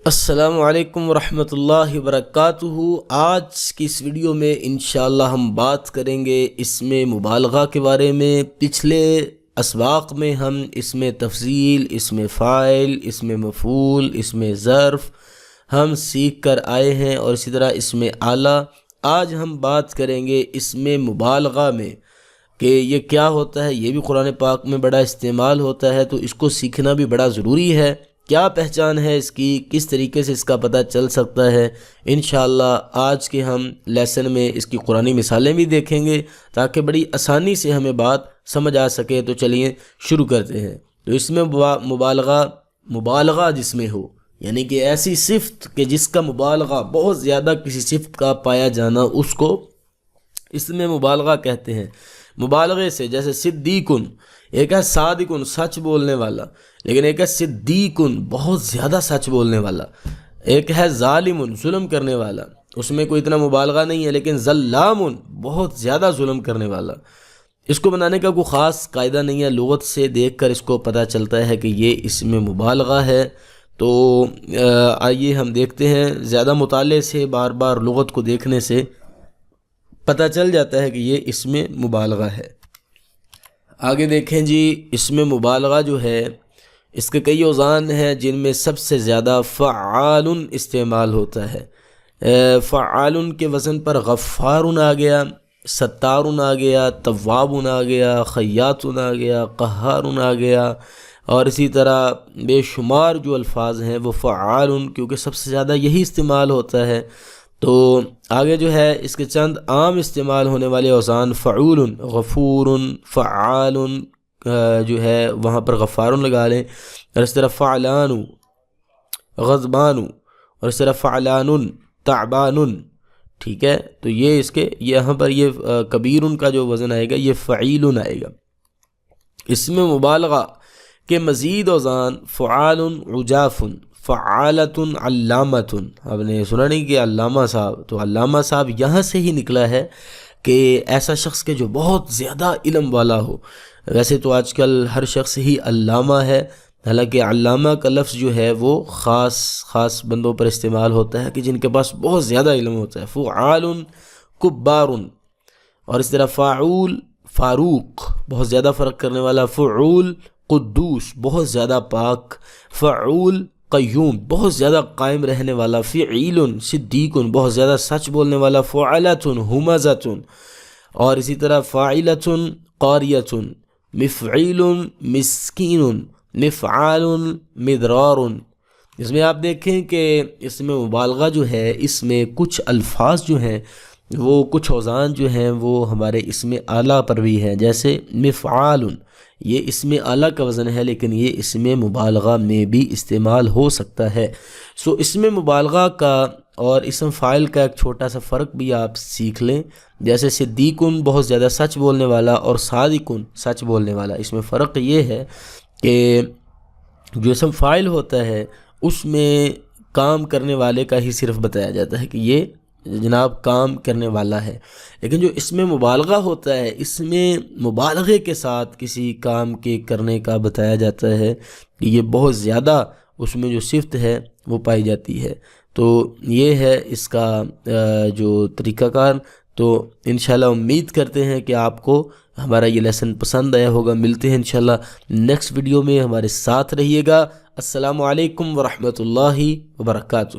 السلام علیکم ورحمۃ اللہ وبرکاتہ۔ آج کی اس ویڈیو میں انشاءاللہ ہم بات کریں گے اسم مبالغہ کے بارے میں۔ پچھلے اسباق میں ہم اسم تفضیل، اسم فاعل، اسم مفعول، اسم ظرف ہم سیکھ کر آئے ہیں، اور اسی طرح اسم آلہ۔ آج ہم بات کریں گے اسم مبالغہ میں کہ یہ کیا ہوتا ہے۔ یہ بھی قرآن پاک میں بڑا استعمال ہوتا ہے، تو اس کو سیکھنا بھی بڑا ضروری ہے۔ کیا پہچان ہے اس کی، کس طریقے سے اس کا پتہ چل سکتا ہے، انشاءاللہ آج کے ہم لیسن میں اس کی قرآنی مثالیں بھی دیکھیں گے تاکہ بڑی آسانی سے ہمیں بات سمجھ آ سکے۔ تو چلیے شروع کرتے ہیں۔ تو اس میں مبالغہ جس میں ہو، یعنی کہ ایسی صفت کہ جس کا مبالغہ بہت زیادہ کسی صفت کا پایا جانا، اس کو اس میں مبالغہ کہتے ہیں۔ مبالغے سے جیسے صدیقن، ایک ہے صادقن سچ بولنے والا، لیکن ایک ہے صدیقن بہت زیادہ سچ بولنے والا، ایک ہے ظالمن ظلم کرنے والا، اس میں کوئی اتنا مبالغہ نہیں ہے، لیکن ظلامن بہت زیادہ ظلم کرنے والا۔ اس کو بنانے کا کوئی خاص قاعدہ نہیں ہے، لغت سے دیکھ کر اس کو پتہ چلتا ہے کہ یہ اس میں مبالغہ ہے۔ تو آئیے ہم دیکھتے ہیں، زیادہ مطالعے سے، بار بار لغت کو دیکھنے سے پتہ چل جاتا ہے کہ یہ اس میں مبالغہ ہے۔ آگے دیکھیں جی، اس میں مبالغہ جو ہے اس کے کئی اوزان ہیں، جن میں سب سے زیادہ فعال استعمال ہوتا ہے۔ فعال کے وزن پر غفار آ گیا، ستار آ گیا، تواب آ گیا، خیاط آ گیا، قہار آ گیا، اور اسی طرح بے شمار جو الفاظ ہیں وہ فعال، کیونکہ سب سے زیادہ یہی استعمال ہوتا ہے۔ تو آگے جو ہے اس کے چند عام استعمال ہونے والے اوزان: فعول، غفور، فعال، جو ہے وہاں پر غفار لگا لیں، اور اس طرح فعلان، غضبان، اور اس طرح فعلان، تعبان۔ ٹھیک ہے، تو یہ اس کے یہاں پر یہ کبیر کا جو وزن آئے گا یہ فعیل آئے گا۔ اس میں مبالغہ کے مزید اوزان: فعال، عجاف، فعالۃ، علامۃ۔ آپ نے سنا نہیں کہ علامہ صاحب، تو علامہ صاحب یہاں سے ہی نکلا ہے کہ ایسا شخص کے جو بہت زیادہ علم والا ہو۔ ویسے تو آج کل ہر شخص ہی علامہ ہے، حالانکہ علامہ کا لفظ جو ہے وہ خاص بندوں پر استعمال ہوتا ہے کہ جن کے پاس بہت زیادہ علم ہوتا ہے۔ فعال، کبار، اور اس طرح فاعول، فاروق بہت زیادہ فرق کرنے والا، فعول، قدوس بہت زیادہ پاک، فعول، قیوم بہت زیادہ قائم رہنے والا، فعیل، صدیق بہت زیادہ سچ بولنے والا، فعلۃ، ہمزۃ، اور اسی طرح فاعلۃ، قاریۃ، مفعیل، مسکین، مفعال، مدرار۔ اس میں آپ دیکھیں کہ اس میں مبالغہ جو ہے، اس میں کچھ الفاظ جو ہیں وہ، کچھ اوزان جو ہیں وہ ہمارے اسم آلہ پر بھی ہیں، جیسے مفعال، یہ اسم آلہ کا وزن ہے، لیکن یہ اسم مبالغہ میں بھی استعمال ہو سکتا ہے۔ سو اسم مبالغہ کا اور اسم فاعل کا ایک چھوٹا سا فرق بھی آپ سیکھ لیں، جیسے صدیقن بہت زیادہ سچ بولنے والا، اور صادقن سچ بولنے والا۔ اس میں فرق یہ ہے کہ جو اسم فاعل ہوتا ہے اس میں کام کرنے والے کا ہی صرف بتایا جاتا ہے کہ یہ جناب کام کرنے والا ہے، لیکن جو اس میں مبالغہ ہوتا ہے اس میں مبالغے کے ساتھ کسی کام کے کرنے کا بتایا جاتا ہے کہ یہ بہت زیادہ اس میں جو صفت ہے وہ پائی جاتی ہے۔ تو یہ ہے اس کا جو طریقہ کار۔ تو انشاءاللہ امید کرتے ہیں کہ آپ کو ہمارا یہ لیسن پسند آیا ہوگا۔ ملتے ہیں انشاءاللہ نیکسٹ ویڈیو میں، ہمارے ساتھ رہیے گا۔ السلام علیکم ورحمۃ اللہ وبرکاتہ۔